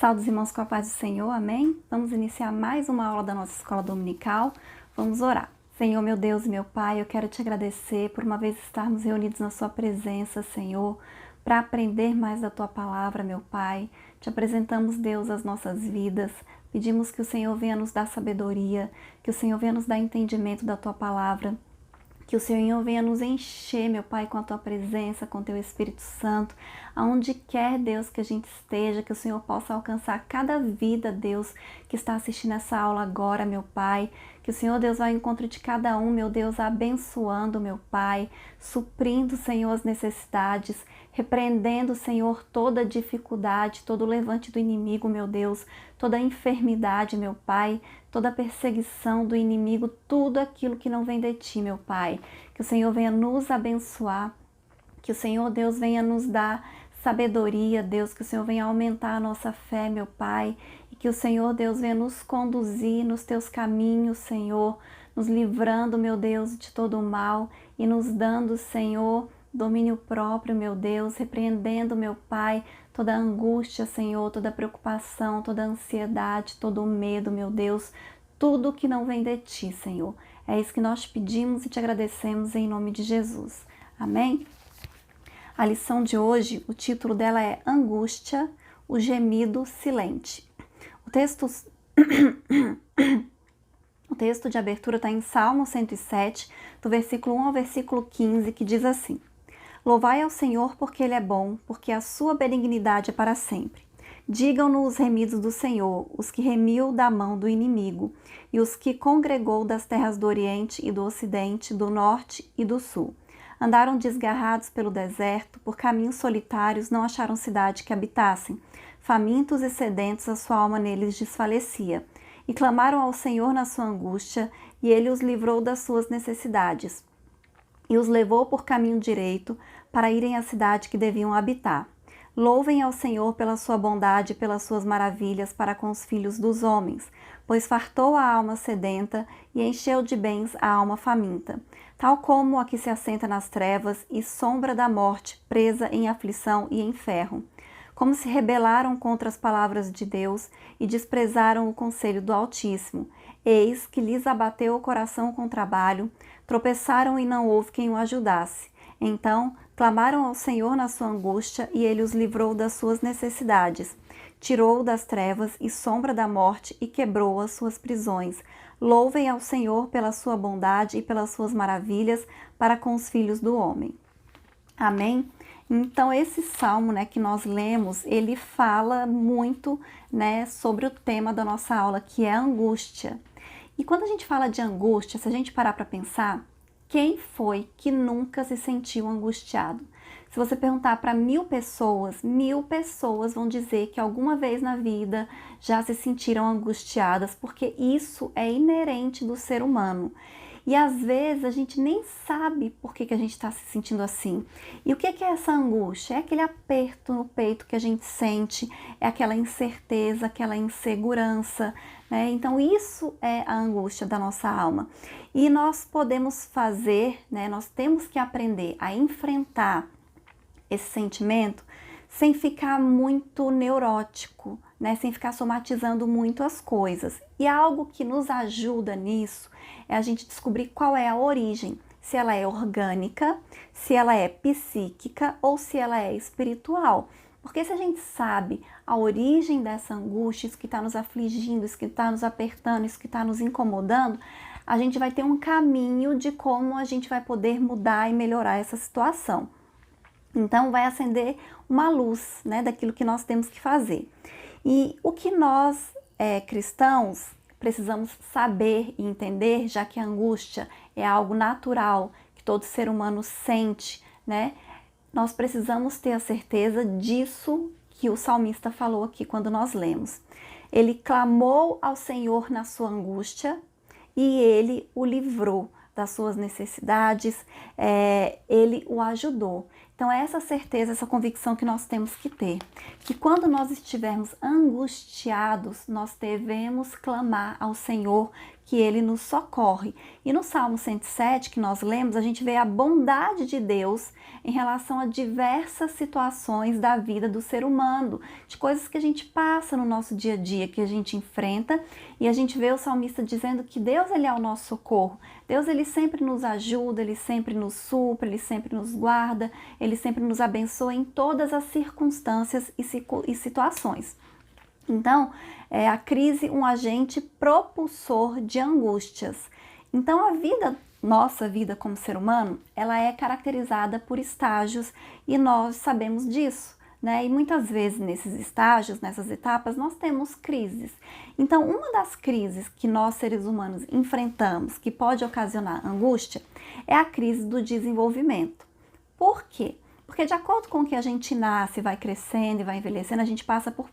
Saúde, irmãos, com a paz do Senhor, amém? Vamos iniciar mais uma aula da nossa escola dominical. Vamos orar. Senhor, meu Deus e meu Pai, eu quero te agradecer por uma vez estarmos reunidos na sua presença, Senhor, para aprender mais da tua palavra, meu Pai. Te apresentamos, Deus, as nossas vidas. Pedimos que o Senhor venha nos dar sabedoria, que o Senhor venha nos dar entendimento da tua palavra. Que o Senhor venha nos encher, meu Pai, com a Tua presença, com o Teu Espírito Santo. Aonde quer, Deus, que a gente esteja, que o Senhor possa alcançar cada vida, Deus, que está assistindo essa aula agora, meu Pai. Que o Senhor, Deus, vá ao encontro de cada um, meu Deus, abençoando, meu Pai, suprindo, Senhor, as necessidades, repreendendo, Senhor, toda dificuldade, todo levante do inimigo, meu Deus, toda enfermidade, meu Pai, toda perseguição do inimigo, tudo aquilo que não vem de Ti, meu Pai. Que o Senhor venha nos abençoar, que o Senhor, Deus, venha nos dar sabedoria, Deus, que o Senhor venha aumentar a nossa fé, meu Pai, e que o Senhor, Deus, venha nos conduzir nos Teus caminhos, Senhor, nos livrando, meu Deus, de todo o mal e nos dando, Senhor, domínio próprio, meu Deus, repreendendo, meu Pai, toda angústia, Senhor, toda preocupação, toda ansiedade, todo medo, meu Deus, tudo que não vem de Ti, Senhor. É isso que nós pedimos e te agradecemos em nome de Jesus. Amém? A lição de hoje, o título dela é Angústia, o gemido silente. O texto de abertura está em Salmo 107, do versículo 1 ao versículo 15, que diz assim: Louvai ao Senhor porque Ele é bom, porque a sua benignidade é para sempre. Digam-no os remidos do Senhor, os que remiu da mão do inimigo, e os que congregou das terras do Oriente e do Ocidente, do Norte e do Sul. Andaram desgarrados pelo deserto, por caminhos solitários não acharam cidade que habitassem. Famintos e sedentos a sua alma neles desfalecia. E clamaram ao Senhor na sua angústia, e Ele os livrou das suas necessidades. E os levou por caminho direito, para irem à cidade que deviam habitar. Louvem ao Senhor pela sua bondade e pelas suas maravilhas para com os filhos dos homens, pois fartou a alma sedenta e encheu de bens a alma faminta, tal como a que se assenta nas trevas e sombra da morte, presa em aflição e em ferro. Como se rebelaram contra as palavras de Deus e desprezaram o conselho do Altíssimo. Eis que lhes abateu o coração com trabalho, tropeçaram e não houve quem o ajudasse. Então, clamaram ao Senhor na sua angústia e Ele os livrou das suas necessidades. Tirou-o das trevas e sombra da morte e quebrou as suas prisões. Louvem ao Senhor pela sua bondade e pelas suas maravilhas para com os filhos do homem. Amém? Então, esse salmo, que nós lemos, ele fala muito, sobre o tema da nossa aula, que é a angústia. E quando a gente fala de angústia, se a gente parar para pensar, quem foi que nunca se sentiu angustiado? Se você perguntar para 1000 pessoas vão dizer que alguma vez na vida já se sentiram angustiadas, porque isso é inerente do ser humano. E às vezes a gente nem sabe por que a gente está se sentindo assim. E o que é essa angústia? É aquele aperto no peito que a gente sente, é aquela incerteza, aquela insegurança, Então isso é a angústia da nossa alma. E nós podemos fazer, nós temos que aprender a enfrentar esse sentimento sem ficar muito neurótico, sem ficar somatizando muito as coisas. E algo que nos ajuda nisso é a gente descobrir qual é a origem, se ela é orgânica, se ela é psíquica ou se ela é espiritual. Porque se a gente sabe a origem dessa angústia, isso que está nos afligindo, isso que está nos apertando, isso que está nos incomodando, a gente vai ter um caminho de como a gente vai poder mudar e melhorar essa situação. Então vai acender uma luz, daquilo que nós temos que fazer. E o que nós, cristãos, precisamos saber e entender, já que a angústia é algo natural, que todo ser humano sente, Nós precisamos ter a certeza disso que o salmista falou aqui quando nós lemos. Ele clamou ao Senhor na sua angústia e Ele o livrou das suas necessidades, Ele o ajudou. Então é essa certeza, essa convicção que nós temos que ter, que quando nós estivermos angustiados, nós devemos clamar ao Senhor, que Ele nos socorre. E no Salmo 107, que nós lemos, a gente vê a bondade de Deus em relação a diversas situações da vida do ser humano, de coisas que a gente passa no nosso dia a dia, que a gente enfrenta, e a gente vê o salmista dizendo que Deus, Ele é o nosso socorro. Deus, Ele sempre nos ajuda, Ele sempre nos supre, Ele sempre nos guarda, Ele sempre nos abençoa em todas as circunstâncias e situações. Então, é a crise um agente propulsor de angústias. Então, nossa vida como ser humano, ela é caracterizada por estágios e nós sabemos disso, né? E muitas vezes nesses estágios, nessas etapas, nós temos crises. Então, uma das crises que nós seres humanos enfrentamos, que pode ocasionar angústia, é a crise do desenvolvimento. Por quê? Porque de acordo com que a gente nasce, vai crescendo e vai envelhecendo, a gente passa por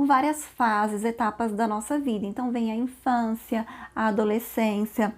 várias fases, etapas da nossa vida. Então vem a infância, a adolescência,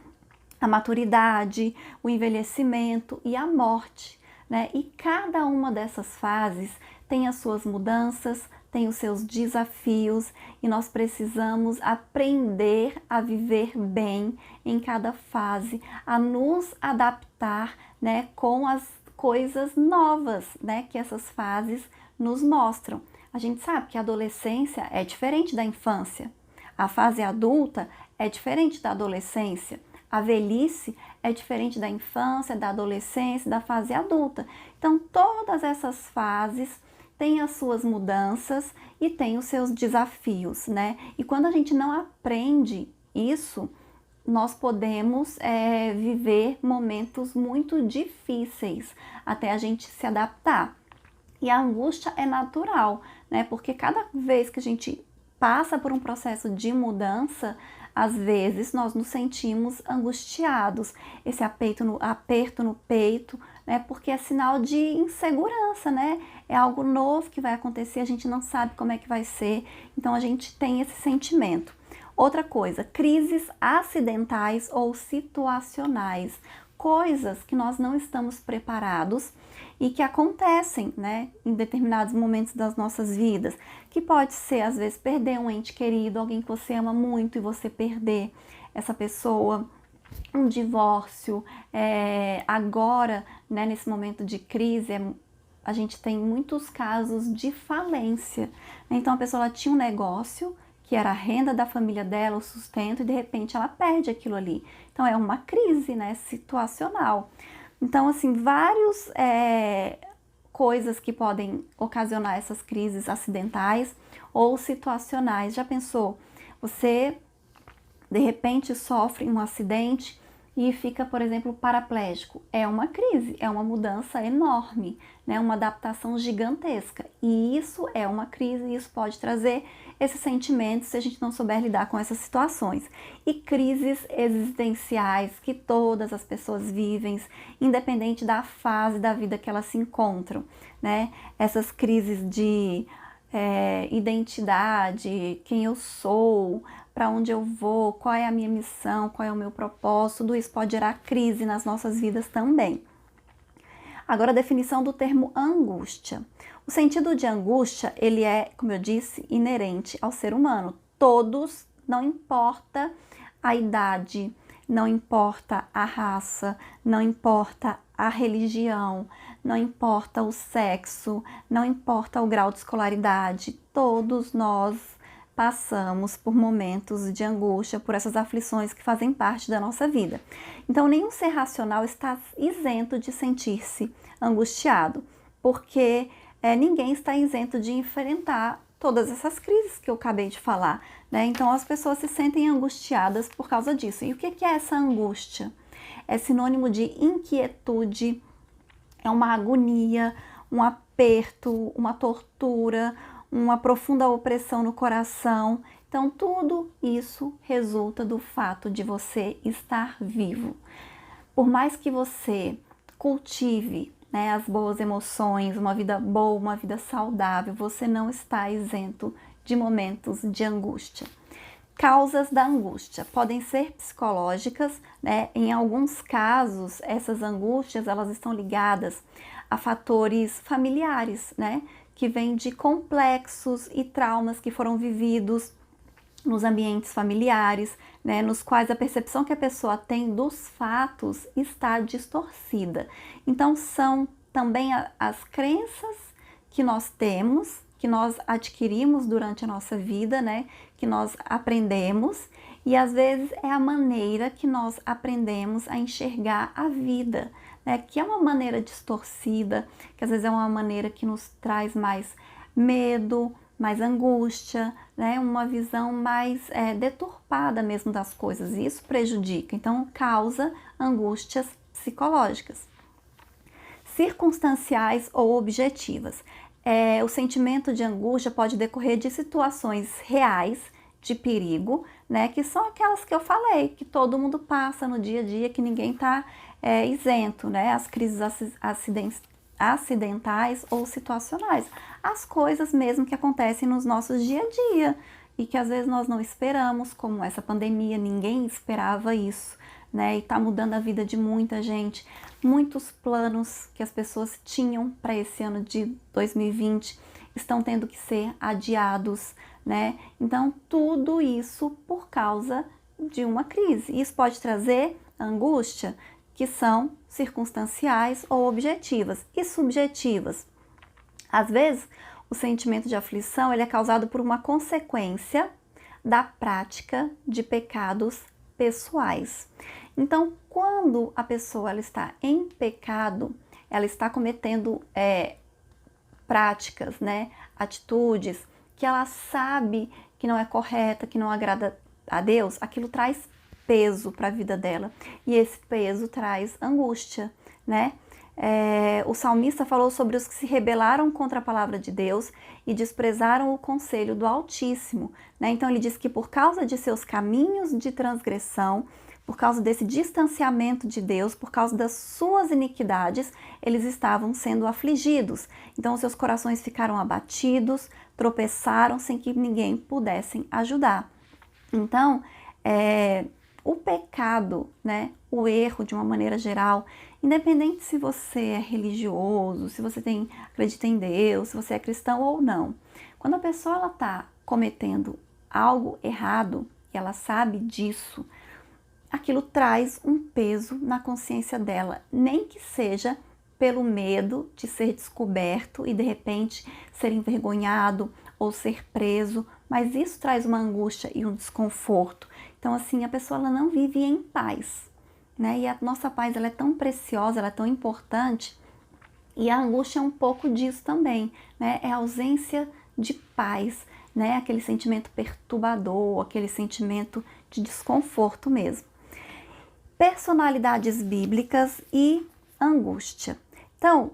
a maturidade, o envelhecimento e a morte, né? E cada uma dessas fases tem as suas mudanças, tem os seus desafios e nós precisamos aprender a viver bem em cada fase, a nos adaptar, né, com as coisas novas, né, que essas fases nos mostram. A gente sabe que a adolescência é diferente da infância, a fase adulta é diferente da adolescência, a velhice é diferente da infância, da adolescência, da fase adulta. Então, todas essas fases têm as suas mudanças e têm os seus desafios, né? E quando a gente não aprende isso, nós podemos viver momentos muito difíceis até a gente se adaptar. E a angústia é natural, né? Porque cada vez que a gente passa por um processo de mudança, às vezes nós nos sentimos angustiados, esse aperto no peito, né? Porque é sinal de insegurança, né? É algo novo que vai acontecer, a gente não sabe como é que vai ser, então a gente tem esse sentimento. Outra coisa, crises acidentais ou situacionais, coisas que nós não estamos preparados e que acontecem, né, em determinados momentos das nossas vidas, que pode ser, às vezes, perder um ente querido, alguém que você ama muito e você perder essa pessoa, um divórcio, agora, né, nesse momento de crise, a gente tem muitos casos de falência. Então, a pessoa ela tinha um negócio, que era a renda da família dela, o sustento, e de repente ela perde aquilo ali. Então é uma crise, né, situacional. Então, assim, várias coisas que podem ocasionar essas crises acidentais ou situacionais. Já pensou? Você, de repente, sofre um acidente e fica, por exemplo, paraplégico. É uma crise, é uma mudança enorme, né? Uma adaptação gigantesca. E isso é uma crise e isso pode trazer esses sentimentos se a gente não souber lidar com essas situações. E crises existenciais que todas as pessoas vivem, independente da fase da vida que elas se encontram, né? Essas crises de identidade, quem eu sou, para onde eu vou, qual é a minha missão, qual é o meu propósito, tudo isso pode gerar crise nas nossas vidas também. Agora, a definição do termo angústia. O sentido de angústia, ele é, como eu disse, inerente ao ser humano. Todos, não importa a idade, não importa a raça, não importa a religião, não importa o sexo, não importa o grau de escolaridade, todos nós passamos por momentos de angústia, por essas aflições que fazem parte da nossa vida. Então, nenhum ser racional está isento de sentir-se angustiado, porque ninguém está isento de enfrentar todas essas crises que eu acabei de falar, né? Então, as pessoas se sentem angustiadas por causa disso. E o que é essa angústia? É sinônimo de inquietude, é uma agonia, um aperto, uma tortura, uma profunda opressão no coração. Então, tudo isso resulta do fato de você estar vivo. Por mais que você cultive, né, as boas emoções, uma vida boa, uma vida saudável, você não está isento de momentos de angústia. Causas da angústia podem ser psicológicas, né? Em alguns casos, essas angústias elas estão ligadas a fatores familiares, né? Que vêm de complexos e traumas que foram vividos nos ambientes familiares, né, nos quais a percepção que a pessoa tem dos fatos está distorcida. Então, são também as crenças que nós temos, que nós adquirimos durante a nossa vida, né, que nós aprendemos, e às vezes é a maneira que nós aprendemos a enxergar a vida, né, que é uma maneira distorcida, que às vezes é uma maneira que nos traz mais medo, mais angústia, né? Uma visão mais deturpada mesmo das coisas. E isso prejudica, então causa angústias psicológicas. Circunstanciais ou objetivas. O sentimento de angústia pode decorrer de situações reais de perigo, né? Que são aquelas que eu falei, que todo mundo passa no dia a dia, que ninguém está isento, né? As crises acidentais ou situacionais, as coisas mesmo que acontecem nos nossos dia a dia e que às vezes nós não esperamos, como essa pandemia, ninguém esperava isso, né? E tá mudando a vida de muita gente, muitos planos que as pessoas tinham para esse ano de 2020 estão tendo que ser adiados, né? Então, tudo isso por causa de uma crise. Isso pode trazer angústia, que são circunstanciais ou objetivas e subjetivas. Às vezes, o sentimento de aflição ele é causado por uma consequência da prática de pecados pessoais. Então, quando a pessoa ela está em pecado, ela está cometendo práticas, né, atitudes que ela sabe que não é correta, que não agrada a Deus, aquilo traz peso para a vida dela e esse peso traz angústia, né? O salmista falou sobre os que se rebelaram contra a palavra de Deus e desprezaram o conselho do Altíssimo, né? Então ele diz que por causa de seus caminhos de transgressão, por causa desse distanciamento de Deus, por causa das suas iniquidades, eles estavam sendo afligidos. Então os seus corações ficaram abatidos, tropeçaram sem que ninguém pudesse ajudar. Então, o pecado, né, o erro de uma maneira geral, independente se você é religioso, se você acredita em Deus, se você é cristão ou não, quando a pessoa está cometendo algo errado e ela sabe disso, aquilo traz um peso na consciência dela, nem que seja pelo medo de ser descoberto e de repente ser envergonhado ou ser preso, mas isso traz uma angústia e um desconforto. Então, assim, a pessoa ela não vive em paz, né? E a nossa paz ela é tão preciosa, ela é tão importante, e a angústia é um pouco disso também, né? É a ausência de paz, né? Aquele sentimento perturbador, aquele sentimento de desconforto mesmo. Personalidades bíblicas e angústia. Então,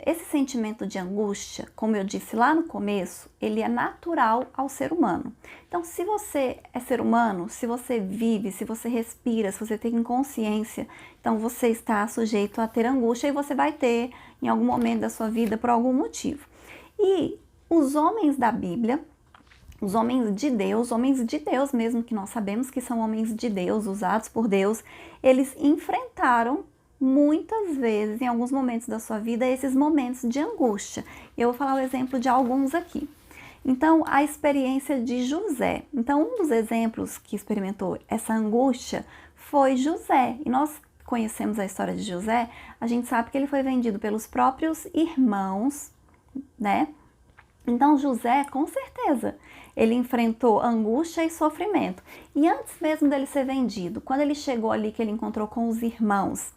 esse sentimento de angústia, como eu disse lá no começo, ele é natural ao ser humano. Então, se você é ser humano, se você vive, se você respira, se você tem consciência, então você está sujeito a ter angústia e você vai ter em algum momento da sua vida por algum motivo. E os homens da Bíblia, os homens de Deus mesmo, que nós sabemos que são homens de Deus, usados por Deus, eles enfrentaram muitas vezes, em alguns momentos da sua vida, esses momentos de angústia. Eu vou falar o exemplo de alguns aqui. Então, a experiência de José. Então, um dos exemplos que experimentou essa angústia foi José. E nós conhecemos a história de José, a gente sabe que ele foi vendido pelos próprios irmãos, né? Então, José, com certeza, ele enfrentou angústia e sofrimento. E antes mesmo dele ser vendido, quando ele chegou ali, que ele encontrou com os irmãos,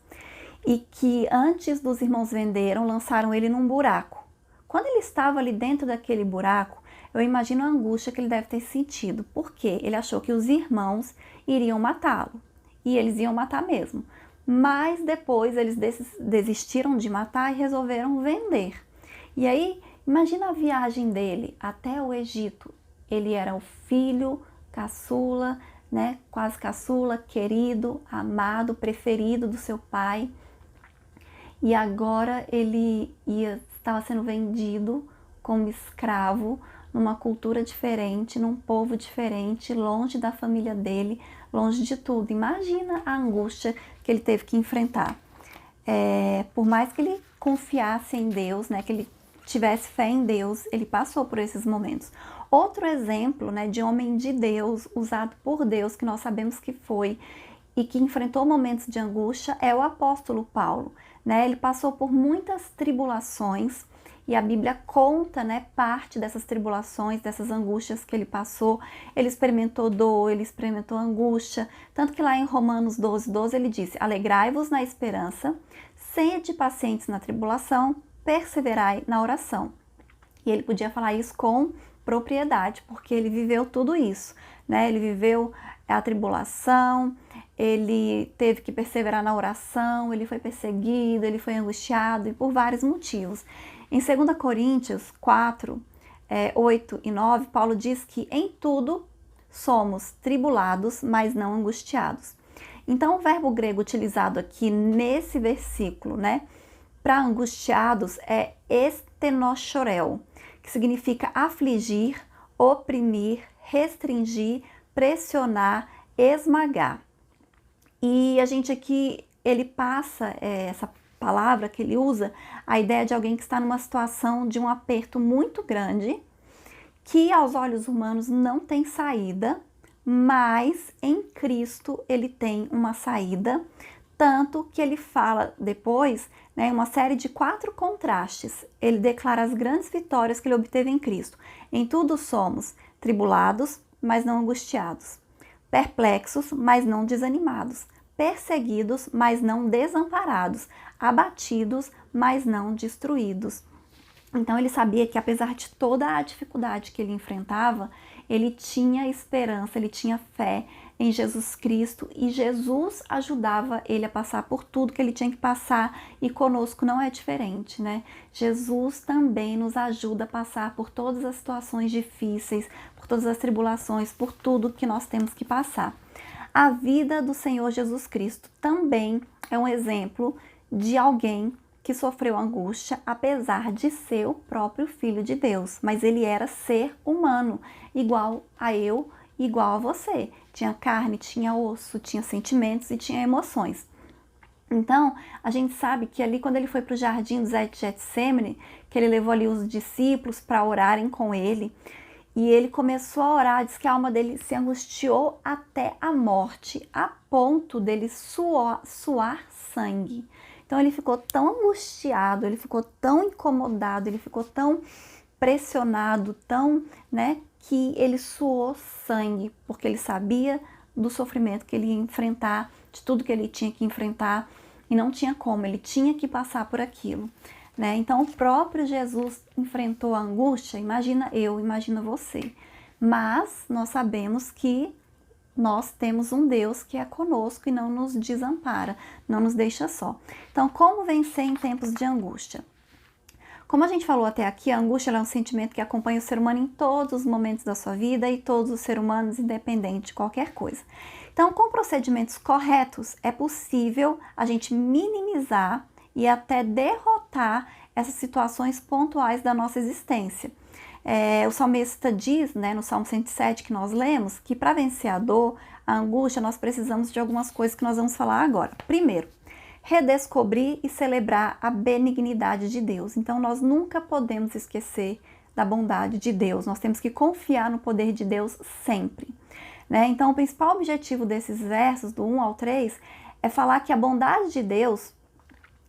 e que antes dos irmãos venderam, lançaram ele num buraco. Quando ele estava ali dentro daquele buraco, eu imagino a angústia que ele deve ter sentido, porque ele achou que os irmãos iriam matá-lo, e eles iam matar mesmo. Mas depois eles desistiram de matar e resolveram vender. E aí, imagina a viagem dele até o Egito. Ele era o filho caçula, né, quase caçula, querido, amado, preferido do seu pai. E agora ele estava sendo vendido como escravo numa cultura diferente, num povo diferente, longe da família dele, longe de tudo. Imagina a angústia que ele teve que enfrentar. Por mais que ele confiasse em Deus, né, que ele tivesse fé em Deus, ele passou por esses momentos. Outro exemplo, né, de homem de Deus, usado por Deus, que nós sabemos que foi, e que enfrentou momentos de angústia, é o apóstolo Paulo, né? Ele passou por muitas tribulações, e a Bíblia conta, né, parte dessas tribulações, dessas angústias que ele passou. Ele experimentou dor, ele experimentou angústia, tanto que lá em Romanos 12:12 ele disse: alegrai-vos na esperança, sede pacientes na tribulação, perseverai na oração. E ele podia falar isso com propriedade, porque ele viveu tudo isso, né? Ele viveu a tribulação, ele teve que perseverar na oração, ele foi perseguido, ele foi angustiado, e por vários motivos. Em 2 Coríntios 4, 8 e 9, Paulo diz que em tudo somos tribulados, mas não angustiados. Então, o verbo grego utilizado aqui nesse versículo, né, para angustiados é estenochorel, que significa afligir, oprimir, restringir, pressionar, esmagar. E a gente aqui, ele passa essa palavra que ele usa, a ideia de alguém que está numa situação de um aperto muito grande, que aos olhos humanos não tem saída, mas em Cristo ele tem uma saída, tanto que ele fala depois, né, uma série de 4 contrastes. Ele declara as grandes vitórias que ele obteve em Cristo. Em tudo somos tribulados, mas não angustiados, perplexos, mas não desanimados, perseguidos, mas não desamparados, abatidos, mas não destruídos. Então ele sabia que apesar de toda a dificuldade que ele enfrentava, ele tinha esperança, ele tinha fé em Jesus Cristo, e Jesus ajudava ele a passar por tudo que ele tinha que passar, e conosco não é diferente, né? Jesus também nos ajuda a passar por todas as situações difíceis, por todas as tribulações, por tudo que nós temos que passar. A vida do Senhor Jesus Cristo também é um exemplo de alguém que sofreu angústia, apesar de ser o próprio Filho de Deus, mas ele era ser humano, igual a eu, igual a você. Tinha carne, tinha osso, tinha sentimentos e tinha emoções. Então, a gente sabe que ali quando ele foi para o jardim do Getsemane, que ele levou ali os discípulos para orarem com ele, e ele começou a orar, diz que a alma dele se angustiou até a morte, a ponto dele suar sangue. Então ele ficou tão angustiado, ele ficou tão incomodado, ele ficou tão pressionado, tão, né, que ele suou sangue, porque ele sabia do sofrimento que ele ia enfrentar, de tudo que ele tinha que enfrentar, e não tinha como, ele tinha que passar por aquilo, né? Então o próprio Jesus enfrentou a angústia, imagina eu, imagina você, mas nós sabemos que nós temos um Deus que é conosco e não nos desampara, não nos deixa só. Então, como vencer em tempos de angústia? Como a gente falou até aqui, a angústia é um sentimento que acompanha o ser humano em todos os momentos da sua vida, e todos os seres humanos, independente de qualquer coisa. Então, com procedimentos corretos, é possível a gente minimizar e até derrotar essas situações pontuais da nossa existência. O salmista diz, né, no Salmo 107 que nós lemos, que para vencer a dor, a angústia, nós precisamos de algumas coisas que nós vamos falar agora. Primeiro, redescobrir e celebrar a benignidade de Deus. Então, nós nunca podemos esquecer da bondade de Deus. Nós temos que confiar no poder de Deus sempre, né? Então, o principal objetivo desses versos, do 1 ao 3, é falar que a bondade de Deus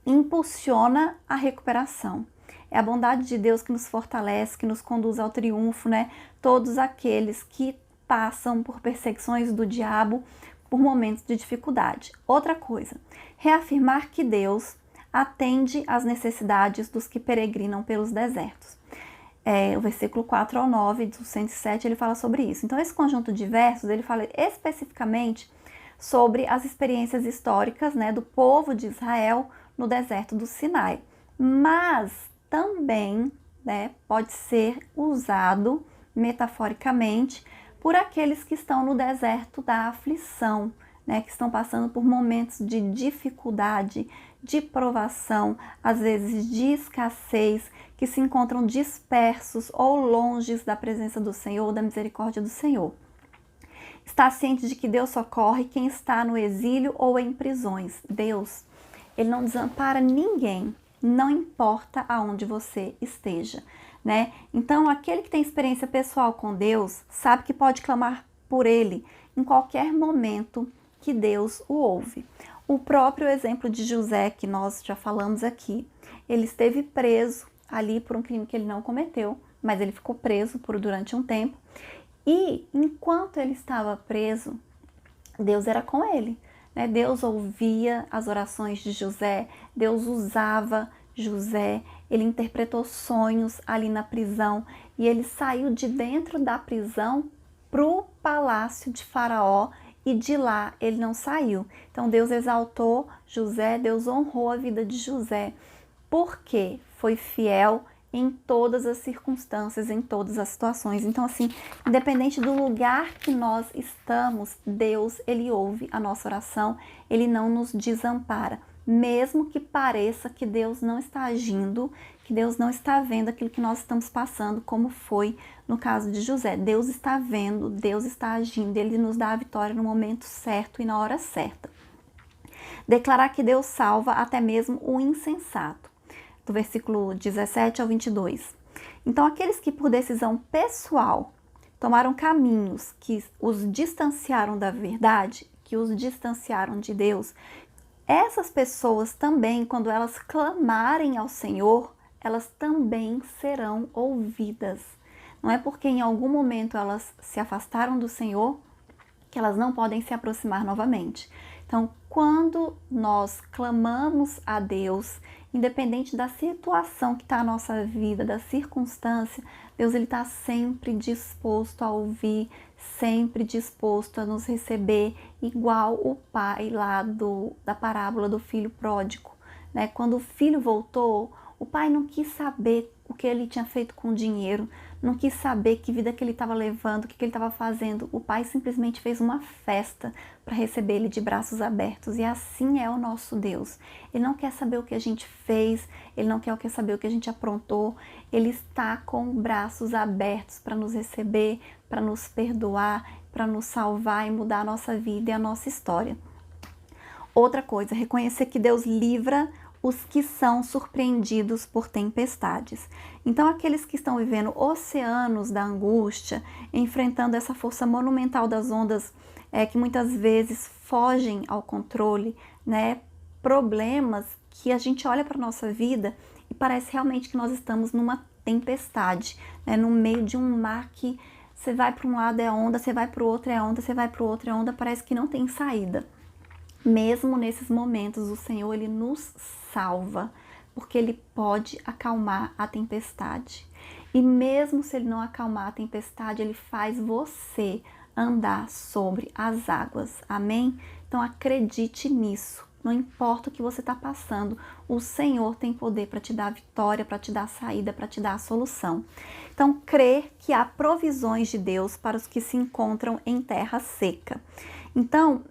impulsiona a recuperação. É a bondade de Deus que nos fortalece, que nos conduz ao triunfo, né? Todos aqueles que passam por perseguições do diabo, por momentos de dificuldade. Outra coisa, reafirmar que Deus atende às necessidades dos que peregrinam pelos desertos. O versículo 4 ao 9 do 107, ele fala sobre isso. Então, esse conjunto de versos, ele fala especificamente sobre as experiências históricas, né, do povo de Israel no deserto do Sinai. Mas também, né, pode ser usado metaforicamente por aqueles que estão no deserto da aflição, né, que estão passando por momentos de dificuldade, de provação, às vezes de escassez, que se encontram dispersos ou longe da presença do Senhor, da misericórdia do Senhor. Está ciente de que Deus socorre quem está no exílio ou em prisões. Deus, ele não desampara ninguém, não importa aonde você esteja, né? Então, aquele que tem experiência pessoal com Deus sabe que pode clamar por Ele em qualquer momento que Deus o ouve. O próprio exemplo de José, que nós já falamos aqui, ele esteve preso ali por um crime que ele não cometeu, mas ele ficou preso durante um tempo. E enquanto ele estava preso, Deus era com ele, né? Deus ouvia as orações de José, Deus usava José, ele interpretou sonhos ali na prisão e ele saiu de dentro da prisão para o palácio de Faraó e de lá ele não saiu. Então Deus exaltou José, Deus honrou a vida de José, porque foi fiel em todas as circunstâncias, em todas as situações. Então, assim, independente do lugar que nós estamos, Deus, Ele ouve a nossa oração, Ele não nos desampara. Mesmo que pareça que Deus não está agindo, que Deus não está vendo aquilo que nós estamos passando, como foi no caso de José. Deus está vendo, Deus está agindo, Ele nos dá a vitória no momento certo e na hora certa. Declarar que Deus salva até mesmo o insensato. Do versículo 17 ao 22. Então, aqueles que por decisão pessoal tomaram caminhos que os distanciaram da verdade, que os distanciaram de Deus, essas pessoas também, quando elas clamarem ao Senhor, elas também serão ouvidas. Não é porque em algum momento elas se afastaram do Senhor que elas não podem se aproximar novamente. Então, quando nós clamamos a Deus, independente da situação que está a nossa vida, da circunstância, Deus ele está sempre disposto a ouvir, sempre disposto a nos receber, igual o pai lá da parábola do filho pródigo, né? Quando o filho voltou, o pai não quis saber o que ele tinha feito com o dinheiro, não quis saber que vida que ele estava levando, o que ele estava fazendo. O pai simplesmente fez uma festa para receber ele de braços abertos. E assim é o nosso Deus. Ele não quer saber o que a gente fez, ele não quer saber o que a gente aprontou. Ele está com braços abertos para nos receber, para nos perdoar, para nos salvar e mudar a nossa vida e a nossa história. Outra coisa, reconhecer que Deus livra os que são surpreendidos por tempestades. Então, aqueles que estão vivendo oceanos da angústia, enfrentando essa força monumental das ondas que muitas vezes fogem ao controle, né? Problemas que a gente olha para a nossa vida e parece realmente que nós estamos numa tempestade, né? No meio de um mar que você vai para um lado é onda, você vai para o outro é onda, você vai para o outro é onda, parece que não tem saída. Mesmo nesses momentos, o Senhor ele nos salva, porque Ele pode acalmar a tempestade. E mesmo se Ele não acalmar a tempestade, Ele faz você andar sobre as águas. Amém? Então acredite nisso. Não importa o que você está passando, o Senhor tem poder para te dar vitória, para te dar saída, para te dar a solução. Então, crer que há provisões de Deus para os que se encontram em terra seca. Então,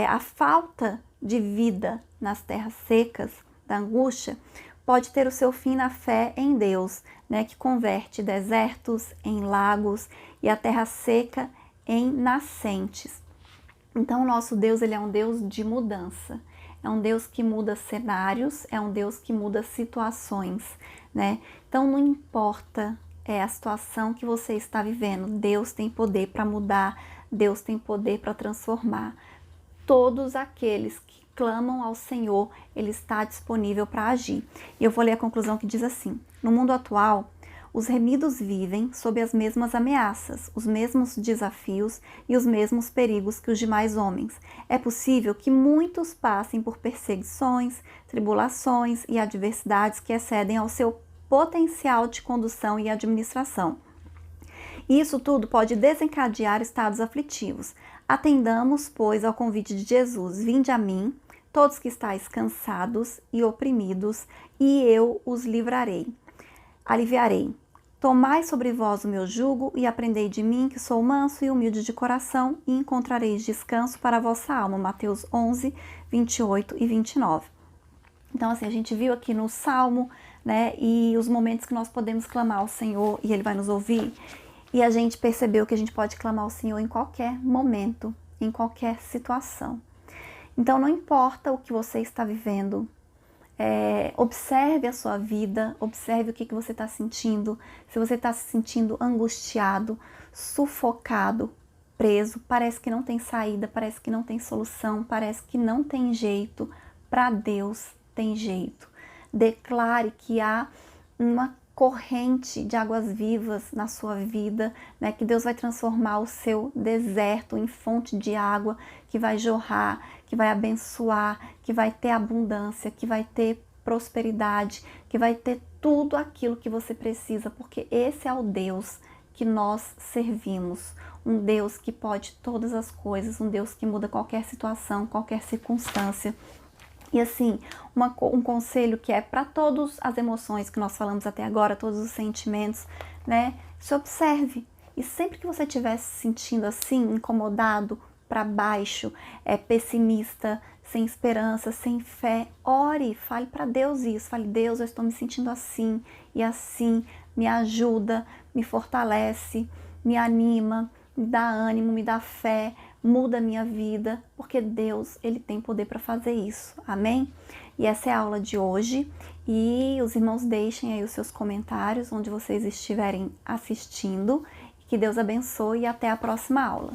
a falta de vida nas terras secas, da angústia, pode ter o seu fim na fé em Deus, né, que converte desertos em lagos e a terra seca em nascentes. Então, o nosso Deus ele é um Deus de mudança. É um Deus que muda cenários, é um Deus que muda situações, né? Então, não importa a situação que você está vivendo, Deus tem poder para mudar, Deus tem poder para transformar. Todos aqueles que clamam ao Senhor, Ele está disponível para agir. E eu vou ler a conclusão que diz assim: no mundo atual, os remidos vivem sob as mesmas ameaças, os mesmos desafios e os mesmos perigos que os demais homens. É possível que muitos passem por perseguições, tribulações e adversidades que excedem ao seu potencial de condução e administração. Isso tudo pode desencadear estados aflitivos. Atendamos, pois, ao convite de Jesus: vinde a mim, todos que estáis cansados e oprimidos, e eu os aliviarei. Tomai sobre vós o meu jugo e aprendei de mim, que sou manso e humilde de coração, e encontrareis descanso para a vossa alma. Mateus 11, 28 e 29. Então, assim, a gente viu aqui no Salmo, né, e os momentos que nós podemos clamar ao Senhor e Ele vai nos ouvir. E a gente percebeu que a gente pode clamar ao Senhor em qualquer momento, em qualquer situação. Então, não importa o que você está vivendo, Observe a sua vida, observe o que você está sentindo. Se você está se sentindo angustiado, sufocado, preso, parece que não tem saída, parece que não tem solução, parece que não tem jeito, para Deus tem jeito. Declare que há uma corrente de águas vivas na sua vida, né? Que Deus vai transformar o seu deserto em fonte de água que vai jorrar, que vai abençoar, que vai ter abundância, que vai ter prosperidade, que vai ter tudo aquilo que você precisa, porque esse é o Deus que nós servimos, um Deus que pode todas as coisas, um Deus que muda qualquer situação, qualquer circunstância. E assim, um conselho que é para todas as emoções que nós falamos até agora, todos os sentimentos, né? Se observe. E sempre que você estiver se sentindo assim, incomodado, para baixo, pessimista, sem esperança, sem fé, ore, fale para Deus isso. Fale, Deus, eu estou me sentindo assim e assim, me ajuda, me fortalece, me anima, me dá ânimo, me dá fé, muda a minha vida, porque Deus, Ele tem poder para fazer isso, amém? E essa é a aula de hoje, e os irmãos deixem aí os seus comentários, onde vocês estiverem assistindo, que Deus abençoe e até a próxima aula.